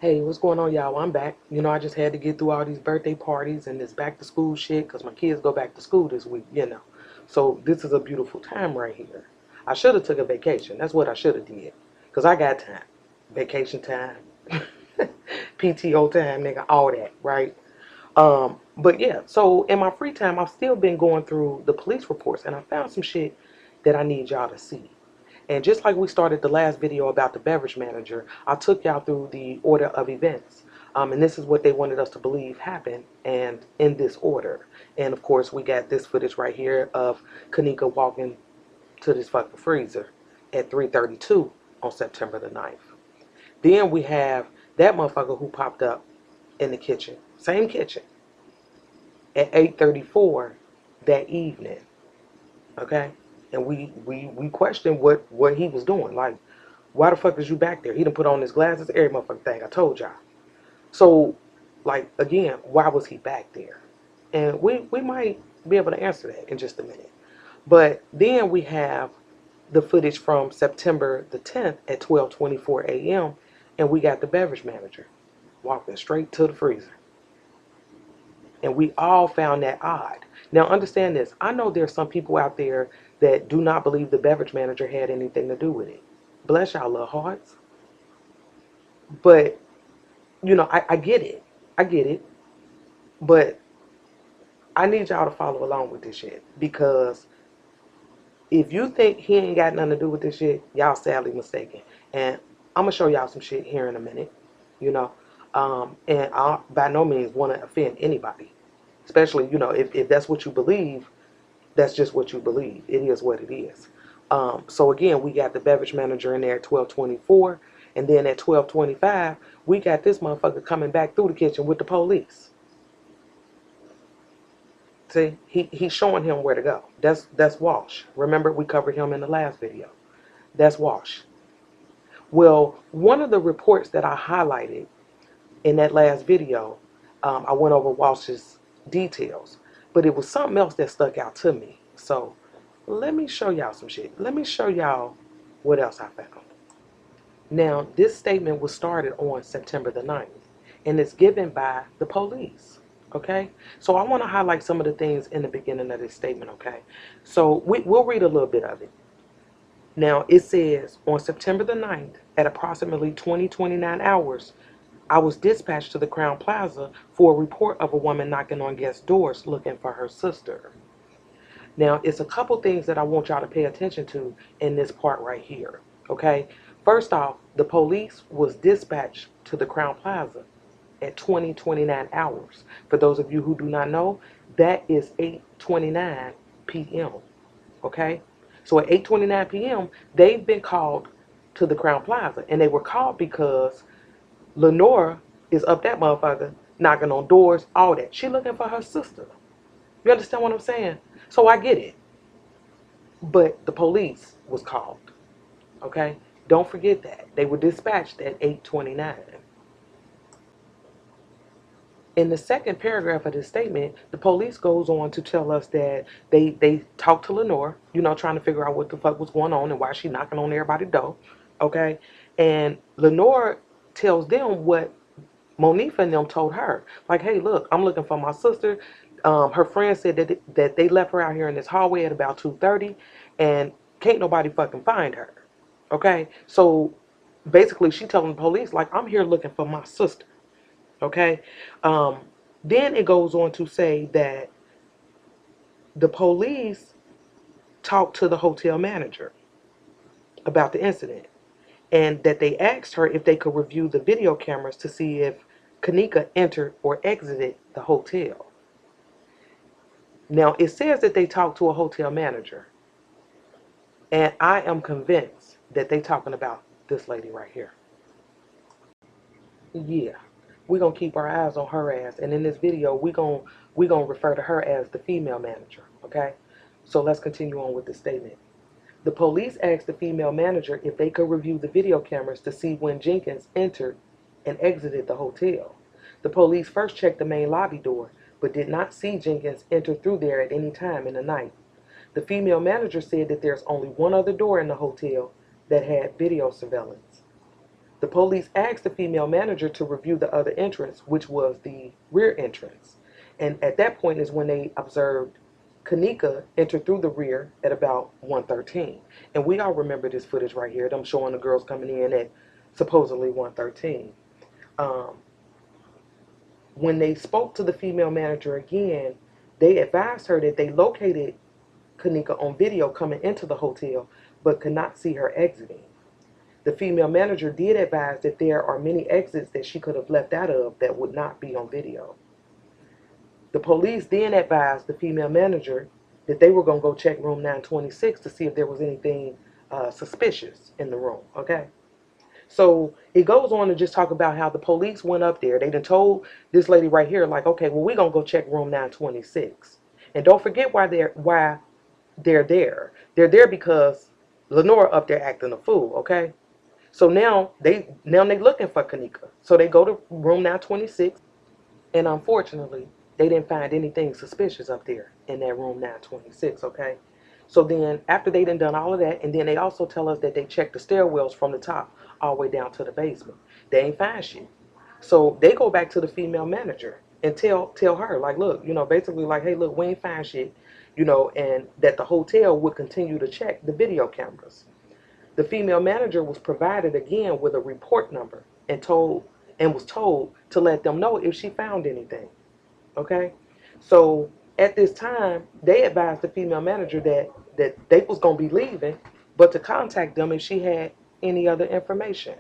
Hey, what's going on, y'all? I'm back. I just had to get through all these birthday parties and this back to school shit because my kids go back to school this week. So this is a beautiful time right here. I should have took a vacation. That's what I should have did because I got time. Vacation time, PTO time, nigga, all that, right? But yeah, so in my free time, I've still been going through the police reports and I found some shit that I need y'all to see. And just like we started the last video about the beverage manager, I took y'all through the order of events. And this is what they wanted us to believe happened, and in this order. And of course, we got this footage right here of Kenneka walking to this fucking freezer at 3:32 on September the 9th. Then we have that motherfucker who popped up in the kitchen, same kitchen, at 8:34 that evening. Okay? And we questioned what he was doing. Like, why the fuck is you back there? He done put on his glasses, every motherfucking thing. I told y'all. So, like, again, why was he back there? And we might be able to answer that in just a minute. But then we have the footage from September the 10th at 12:24 a.m. and we got the beverage manager walking straight to the freezer. And we all found that odd. Now, understand this. I know there's some people out there that do not believe the beverage manager had anything to do with it. Bless y'all little hearts. But, I get it. I get it. But I need y'all to follow along with this shit. Because if you think he ain't got nothing to do with this shit, y'all sadly mistaken. And I'm going to show y'all some shit here in a minute. You know. And I by no means want to offend anybody. Especially, if that's what you believe, that's just what you believe. It is what it is. So again, we got the beverage manager in there at 12:24, and then at 12:25, we got this motherfucker coming back through the kitchen with the police. See, he's showing him where to go. That's Walsh. Remember, we covered him in the last video. That's Walsh. Well, one of the reports that I highlighted in that last video, I went over Walsh's details, but it was something else that stuck out to me. So let me show y'all some shit. Let me show y'all what else I found. Now, this statement was started on September the 9th, and it's given by the police. Okay? So I want to highlight some of the things in the beginning of this statement, okay? So we'll read a little bit of it. Now, it says, on September the 9th, at approximately 20:29 hours, I was dispatched to the Crown Plaza for a report of a woman knocking on guest doors looking for her sister. Now, it's a couple things that I want y'all to pay attention to in this part right here. Okay? First off, the police was dispatched to the Crown Plaza at 20:29 hours. For those of you who do not know, that is 8:29 p.m. Okay? So at 8:29 p.m., they've been called to the Crown Plaza. And they were called because Lenora is up that motherfucker, knocking on doors, all that. She looking for her sister. You understand what I'm saying? So I get it. But the police was called. Okay? Don't forget that. They were dispatched at 8:29. In the second paragraph of this statement, the police goes on to tell us that they talked to Lenore, trying to figure out what the fuck was going on and why she knocking on everybody's door. Okay? And Lenore tells them what Monifa and them told her. Like, hey, look, I'm looking for my sister. Her friend said that they left her out here in this hallway at about 2:30, and can't nobody fucking find her. Okay? So basically, she telling the police, like, I'm here looking for my sister. Okay? Um, then it goes on to say that the police talked to the hotel manager about the incident, and that they asked her if they could review the video cameras to see if Kenneka entered or exited the hotel. Now, it says that they talked to a hotel manager, and I am convinced that they talking about this lady right here. Yeah, we're going to keep our eyes on her ass, and in this video, we gonna refer to her as the female manager, okay? So let's continue on with the statement. The police asked the female manager if they could review the video cameras to see when Jenkins entered and exited the hotel. The police first checked the main lobby door, but did not see Jenkins enter through there at any time in the night. The female manager said that there's only one other door in the hotel that had video surveillance. The police asked the female manager to review the other entrance, which was the rear entrance. And at that point is when they observed Kenneka enter through the rear at about 1:13. And we all remember this footage right here, them showing the girls coming in at supposedly 1:13. Um, when they spoke to the female manager again, they advised her that they located Kenneka on video coming into the hotel, but could not see her exiting. The female manager did advise that there are many exits that she could have left out of that would not be on video. The police then advised the female manager that they were going to go check room 926 to see if there was anything suspicious in the room, okay? So it goes on to just talk about how the police went up there. They done told this lady right here, like, okay, well, we're going to go check room 926. And don't forget why they're there. They're there because Lenora up there acting a fool, okay? So now they looking for Kenneka. So they go to room 926, and unfortunately, they didn't find anything suspicious up there in that room 926, okay? So then after they done all of that, and then they also tell us that they checked the stairwells from the top all the way down to the basement. They ain't find shit. So they go back to the female manager and tell her, like, look, basically like, hey, look, we ain't find shit, and that the hotel would continue to check the video cameras. The female manager was provided again with a report number and was told to let them know if she found anything. Okay? So at this time, they advised the female manager that they was gonna be leaving, but to contact them if she had any other information.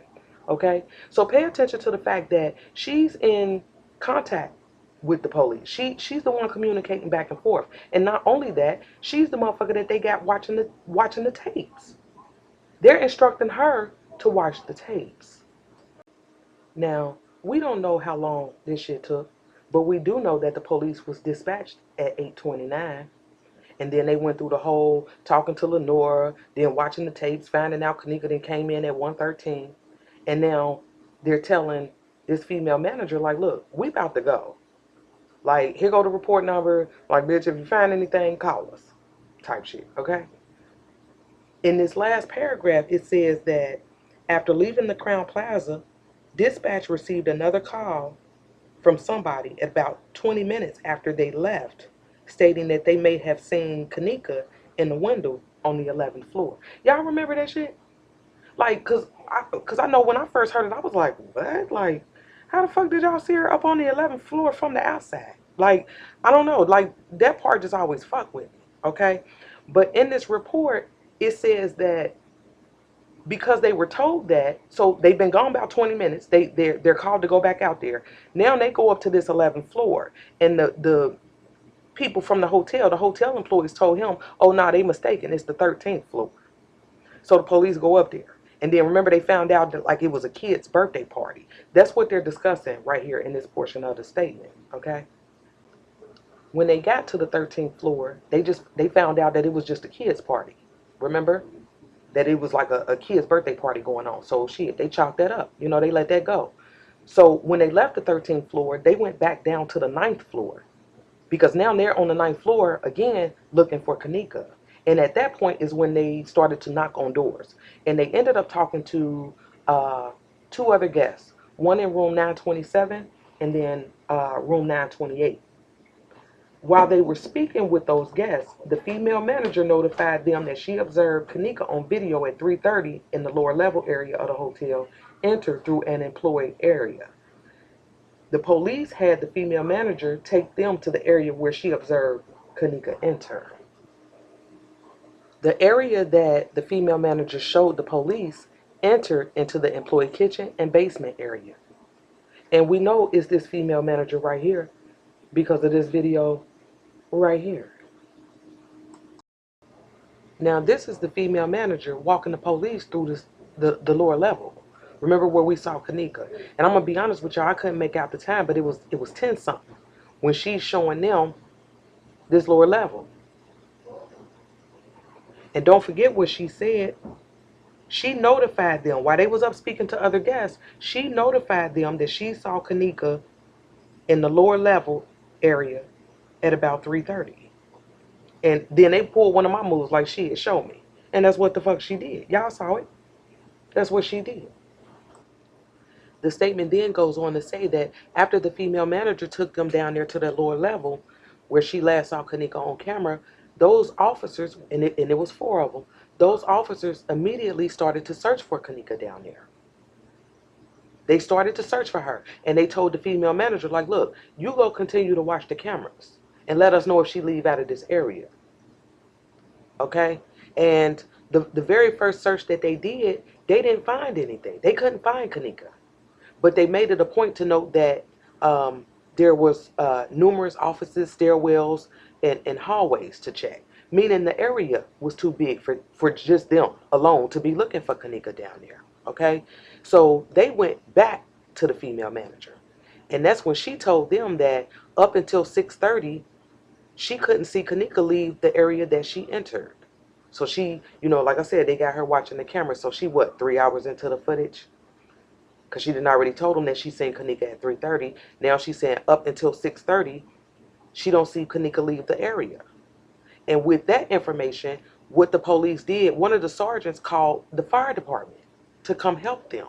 Okay? So pay attention to the fact that she's in contact with the police. She's the one communicating back and forth. And not only that, she's the motherfucker that they got watching the tapes. They're instructing her to watch the tapes. Now, we don't know how long this shit took, but we do know that the police was dispatched at 8:29, and then they went through the whole talking to Lenora, then watching the tapes, finding out Kenneka then came in at 1:13, and now they're telling this female manager, like, look, we about to go. Like, here go the report number. Like, bitch, if you find anything, call us. Type shit, okay? In this last paragraph, it says that after leaving the Crown Plaza, dispatch received another call from somebody about 20 minutes after they left, stating that they may have seen Kenneka in the window on the 11th floor. Y'all remember that shit? Like, cause I know when I first heard it, I was like, what? Like, how the fuck did y'all see her up on the 11th floor from the outside? Like, I don't know. Like, that part just always fuck with me, okay? But in this report, it says that because they were told that, so they've been gone about 20 minutes. They're called to go back out there. Now they go up to this 11th floor, and the people from the hotel employees told him, oh, no, they mistaken. It's the 13th floor. So the police go up there. And then remember, they found out that like it was a kid's birthday party. That's what they're discussing right here in this portion of the statement, okay? When they got to the 13th floor, they found out that it was just a kid's party. Remember? That it was like a kid's birthday party going on. So shit, they chalked that up. They let that go. So when they left the 13th floor, they went back down to the 9th floor. Because now they're on the 9th floor again looking for Kenneka. And at that point is when they started to knock on doors. And they ended up talking to two other guests. One in room 927 and then room 928. While they were speaking with those guests, the female manager notified them that she observed Kenneka on video at 3:30 in the lower level area of the hotel enter through an employee area. The police had the female manager take them to the area where she observed Kenneka enter. The area that the female manager showed the police entered into the employee kitchen and basement area. And we know it's this female manager right here because of this video right here. Now this is the female manager walking the police through the lower level. Remember where we saw Kenneka. And I'm gonna be honest with y'all, I couldn't make out the time, but it was 10 something when she's showing them this lower level. And don't forget what she said. She notified them while they was up speaking to other guests. She notified them that she saw Kenneka in the lower level area at about 3:30. And then they pulled one of my moves like, shit, show me. And that's what the fuck she did. Y'all saw it. That's what she did. the statement then goes on to say that after the female manager took them down there to the lower level, where she last saw Kenneka on camera, those officers, and it was four of them, those officers immediately started to search for Kenneka down there. They started to search for her, and they told the female manager, like, look, you go continue to watch the cameras and let us know if she leave out of this area. Okay? And the very first search that they did, they didn't find anything. They couldn't find Kenneka. But they made it a point to note that there was numerous offices, stairwells, and hallways to check, meaning the area was too big for just them alone to be looking for Kenneka down there. Okay? So they went back to the female manager. And that's when she told them that up until 6:30, she couldn't see Kenneka leave the area that she entered. So she, like I said, they got her watching the camera. So she, 3 hours into the footage? Because she didn't already told them that she seen Kenneka at 3:30. Now she's saying up until 6:30, she don't see Kenneka leave the area. And with that information, what the police did, one of the sergeants called the fire department to come help them.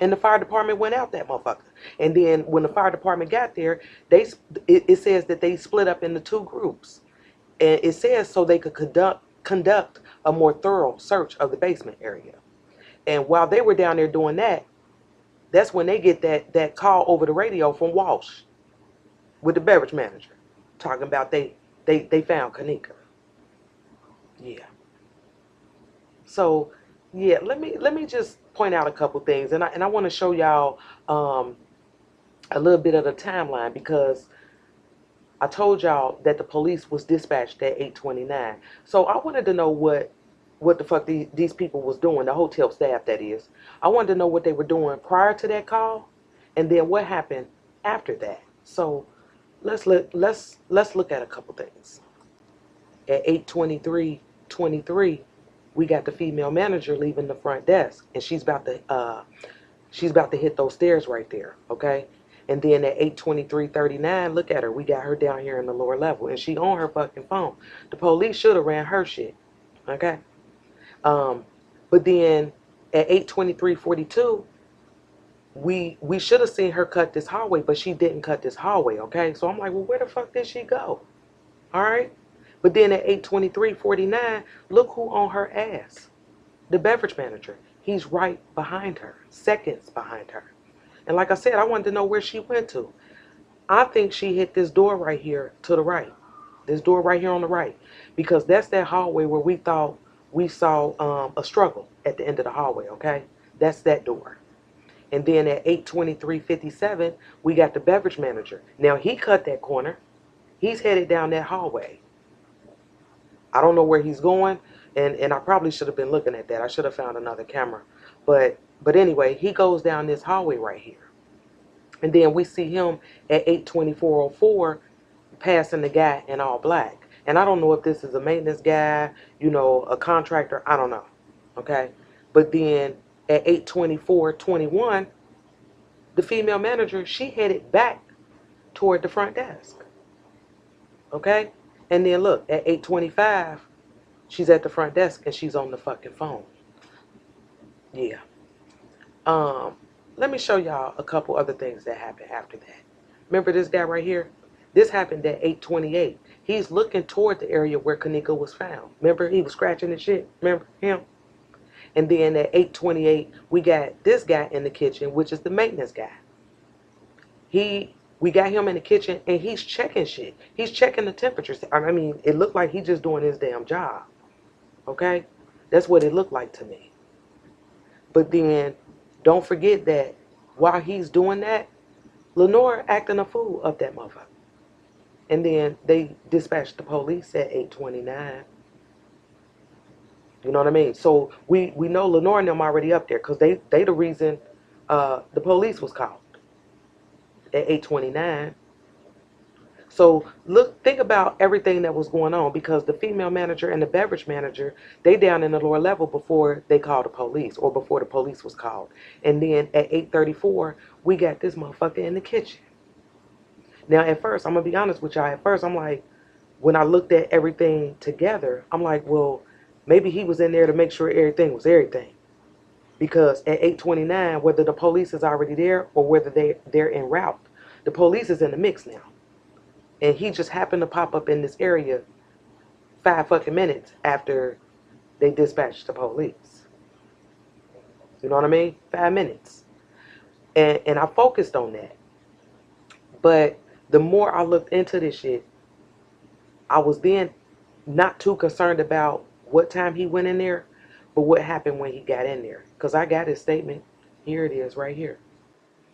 And the fire department went out that motherfucker. And then when the fire department got there, it says that they split up into two groups. And it says so they could conduct a more thorough search of the basement area. And while they were down there doing that, that's when they get that call over the radio from Walsh with the beverage manager talking about they found Kenneka. Yeah. So yeah, let me just point out a couple things, and I want to show y'all a little bit of the timeline, because I told y'all that the police was dispatched at 8:29. So I wanted to know what the fuck these people was doing, the hotel staff that is. I wanted to know what they were doing prior to that call, and then what happened after that. So let's look at a couple things. At 8:23:23, we got the female manager leaving the front desk, and she's about to hit those stairs right there, okay? And then at 8:23:39, look at her. We got her down here in the lower level, and she on her fucking phone. The police should have ran her shit, okay? But then at 8:23:42, we should have seen her cut this hallway, but she didn't cut this hallway, okay? So I'm like, well, where the fuck did she go? All right? But then at 8:23:49, look who on her ass. The beverage manager. He's right behind her, seconds behind her. And like I said, I wanted to know where she went to. I think she hit this door right here to the right. This door right here on the right. Because that's that hallway where we thought we saw a struggle at the end of the hallway, okay? That's that door. And then at 8:23:57, we got the beverage manager. Now, he cut that corner. He's headed down that hallway. I don't know where he's going, and I probably should have been looking at that. I should have found another camera. But anyway, he goes down this hallway right here. And then we see him at 8:24:04 passing the guy in all black. And I don't know if this is a maintenance guy, a contractor. I don't know. Okay? But then at 8:24:21, the female manager, she headed back toward the front desk. Okay? And then look, at 8:25, she's at the front desk and she's on the fucking phone. Yeah. Let me show y'all a couple other things that happened after that. Remember this guy right here? This happened at 8:28. He's looking toward the area where Kenneka was found. Remember, he was scratching his shit. Remember him? And then at 8:28, we got this guy in the kitchen, which is the maintenance guy. We got him in the kitchen, and he's checking shit. He's checking the temperatures. I mean, it looked like he's just doing his damn job. Okay? That's what it looked like to me. But then, don't forget that while he's doing that, Lenore acting a fool up that motherfucker. And then they dispatched the police at 8:29. You know what I mean? So we know Lenore and them already up there, because they the reason the police was called at 8:29. So think about everything that was going on, because the female manager and the beverage manager, they down in the lower level before they called the police, or before the police was called. And then at 8:34, we got this motherfucker in the kitchen. Now, at first, I'm going to be honest with y'all. At first, I'm like, when I looked at everything together, I'm like, well, maybe he was in there to make sure everything was everything. because at 8:29, whether the police is already there or whether they're en route, the police is in the mix now. And he just happened to pop up in this area 5 fucking minutes after they dispatched the police. You know what I mean? 5 minutes. And I focused on that. But the more I looked into this shit, I was then not too concerned about what time he went in there, but what happened when he got in there. Because I got his statement. Here it is right here.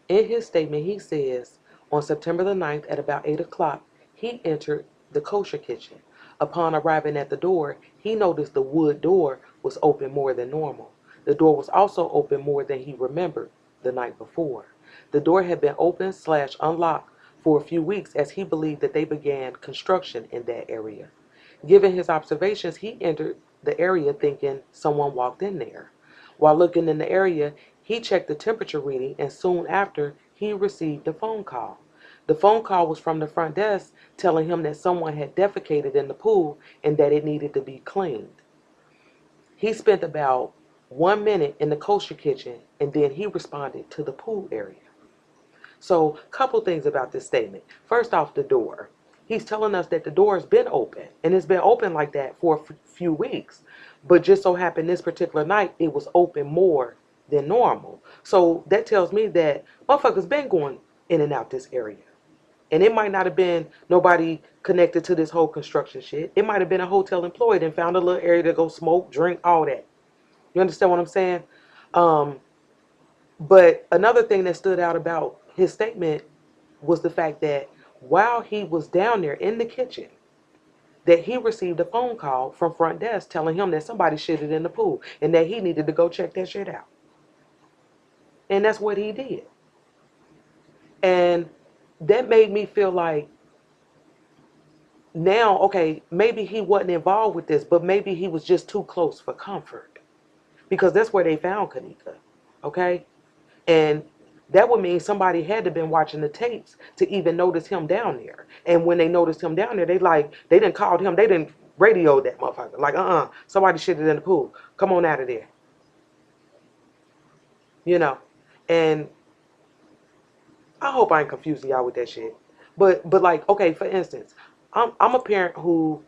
In his statement, he says, on September the 9th at about 8 o'clock, he entered the kosher kitchen. Upon arriving at the door, he noticed the wood door was open more than normal. The door was also open more than he remembered the night before. The door had been open/unlocked for a few weeks as he believed that they began construction in that area. Given his observations, he entered the area thinking someone walked in there. While looking in the area, he checked the temperature reading and soon after, he received a phone call. The phone call was from the front desk telling him that someone had defecated in the pool and that it needed to be cleaned. He spent about 1 minute in the kosher kitchen and then he responded to the pool area. So, couple things about this statement. First off, the door. He's telling us that the door has been open, and it's been open like that for a few weeks. But just so happened this particular night, it was open more than normal. So that tells me that motherfuckers been going in and out this area. And it might not have been nobody connected to this whole construction shit. It might have been a hotel employee and found a little area to go smoke, drink, all that. You understand what I'm saying? But another thing that stood out about his statement was the fact that while he was down there in the kitchen, that he received a phone call from front desk telling him that somebody shitted in the pool and that he needed to go check that shit out. And that's what he did. And that made me feel like now, okay, maybe he wasn't involved with this, but maybe he was just too close for comfort. Because that's where they found Kenneka. Okay? And that would mean somebody had to have been watching the tapes to even notice him down there. And when they noticed him down there, they didn't call him, they didn't radio that motherfucker. Like, somebody shitted in the pool. Come on out of there. You know. And I hope I ain't confusing y'all with that shit. But like, okay, for instance, I'm a parent who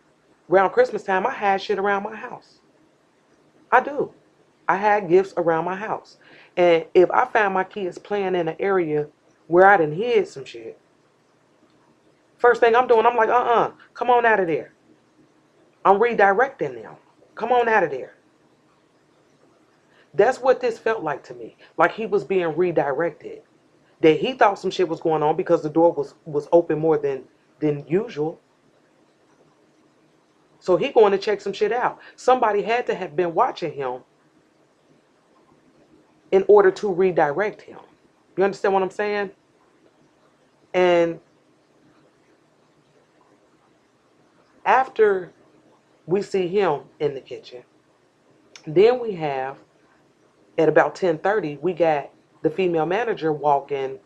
around Christmas time I had shit around my house. I do. I had gifts around my house. And if I find my kids playing in an area where I done hid some shit, first thing I'm doing, I'm like, come on out of there. I'm redirecting them. Come on out of there. That's what this felt like to me. Like he was being redirected. That he thought some shit was going on because the door was open more than usual. So he going to check some shit out. Somebody had to have been watching him in order to redirect him. You understand what I'm saying? And after we see him in the kitchen, then we have, at about 10:30, we got the female manager walking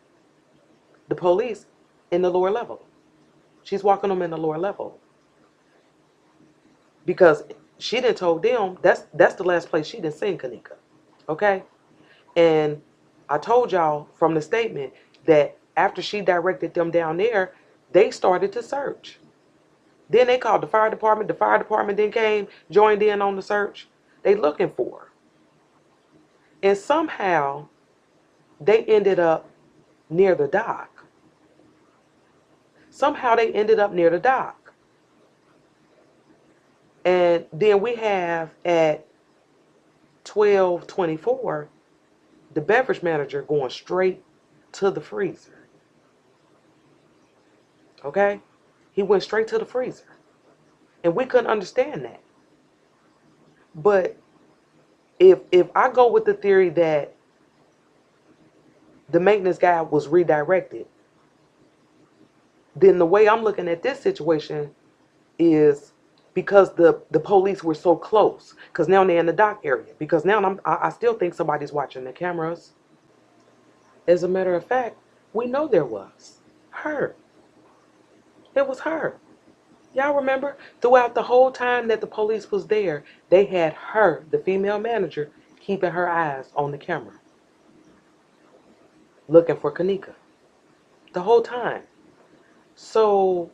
the police in the lower level. She's walking them in the lower level. Because she done told them that's the last place she done seen Kenneka. Okay? And I told y'all from the statement that after she directed them down there, they started to search. Then they called the fire department. The fire department then came, joined in on the search. They looking for her. And somehow they ended up near the dock. Somehow they ended up near the dock. And then we have at 12:24, the beverage manager going straight to the freezer. Okay? He went straight to the freezer. And we couldn't understand that. But if I go with the theory that the maintenance guy was redirected, then the way I'm looking at this situation is because the police were so close. Because now they're in the dock area. Because now I still think somebody's watching the cameras. As a matter of fact, we know there was. Her. It was her. Y'all remember? Throughout the whole time that the police was there, they had her, the female manager, keeping her eyes on the camera, looking for Kenneka the whole time. So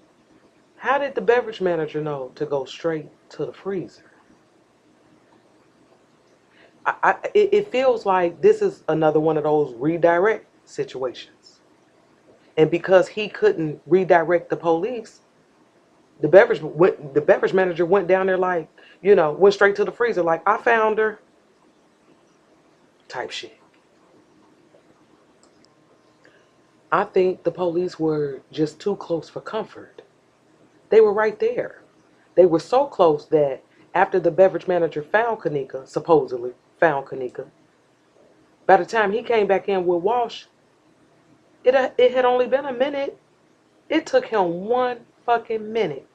how did the beverage manager know to go straight to the freezer? It feels like this is another one of those redirect situations. And because he couldn't redirect the police, the beverage manager went down there like, went straight to the freezer like, I found her, type shit. I think the police were just too close for comfort. They were right there. They were so close that after the beverage manager found Kenneka, supposedly found Kenneka, by the time he came back in with Walsh, it had only been a minute. It took him 1 fucking minute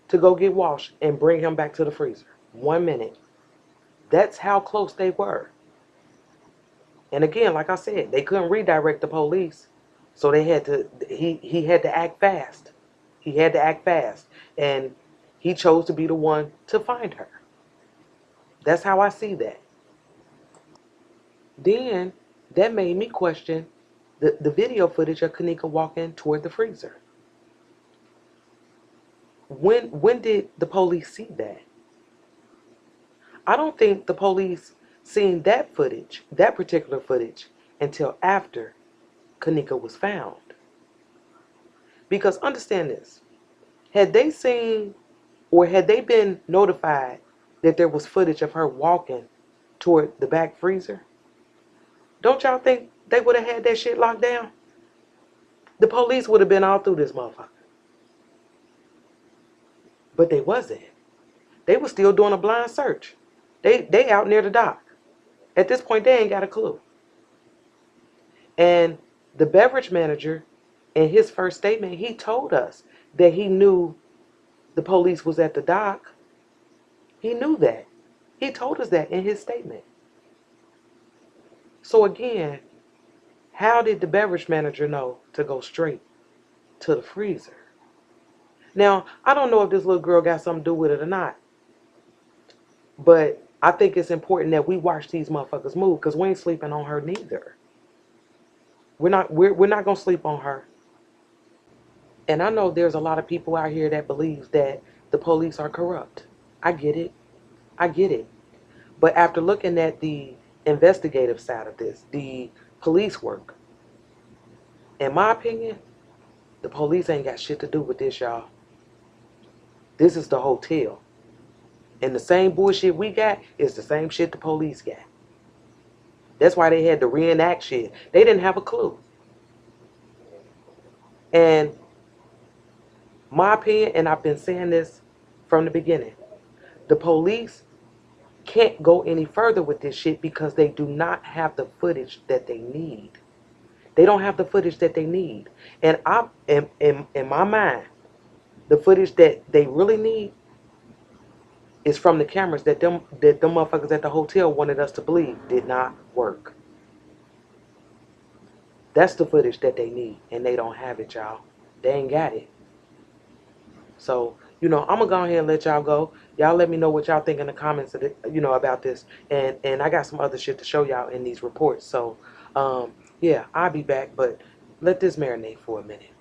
to go get Walsh and bring him back to the freezer. 1 minute. That's how close they were. And again, like I said, they couldn't redirect the police, so they had to. He had to act fast. He had to act fast, and he chose to be the one to find her. That's how I see that. Then that made me question the video footage of Kenneka walking toward the freezer. When did the police see that? I don't think the police seen that footage, that particular footage, until after Kenneka was found. Because understand this, had they seen or had they been notified that there was footage of her walking toward the back freezer, don't y'all think they would have had that shit locked down? The police would have been all through this motherfucker. But they wasn't. They were still doing a blind search. They out near the dock. At this point, they ain't got a clue. And the beverage manager, in his first statement, he told us that he knew the police was at the dock. He knew that. He told us that in his statement. So again, how did the beverage manager know to go straight to the freezer? Now, I don't know if this little girl got something to do with it or not, but I think it's important that we watch these motherfuckers move, because we ain't sleeping on her neither. We're not gonna sleep on her. And I know there's a lot of people out here that believes that the police are corrupt. I get it. I get it. But after looking at the investigative side of this, the police work, in my opinion, the police ain't got shit to do with this, y'all. This is the hotel. And the same bullshit we got is the same shit the police got. That's why they had to reenact shit. They didn't have a clue. And my opinion, and I've been saying this from the beginning, the police can't go any further with this shit because they do not have the footage that they need. They don't have the footage that they need. And in my mind, the footage that they really need is from the cameras that them motherfuckers at the hotel wanted us to believe did not work. That's the footage that they need, and they don't have it, y'all. They ain't got it. So, I'm gonna go ahead and let y'all go. Y'all let me know what y'all think in the comments, about this. And I got some other shit to show y'all in these reports. So, yeah, I'll be back, but let this marinate for a minute.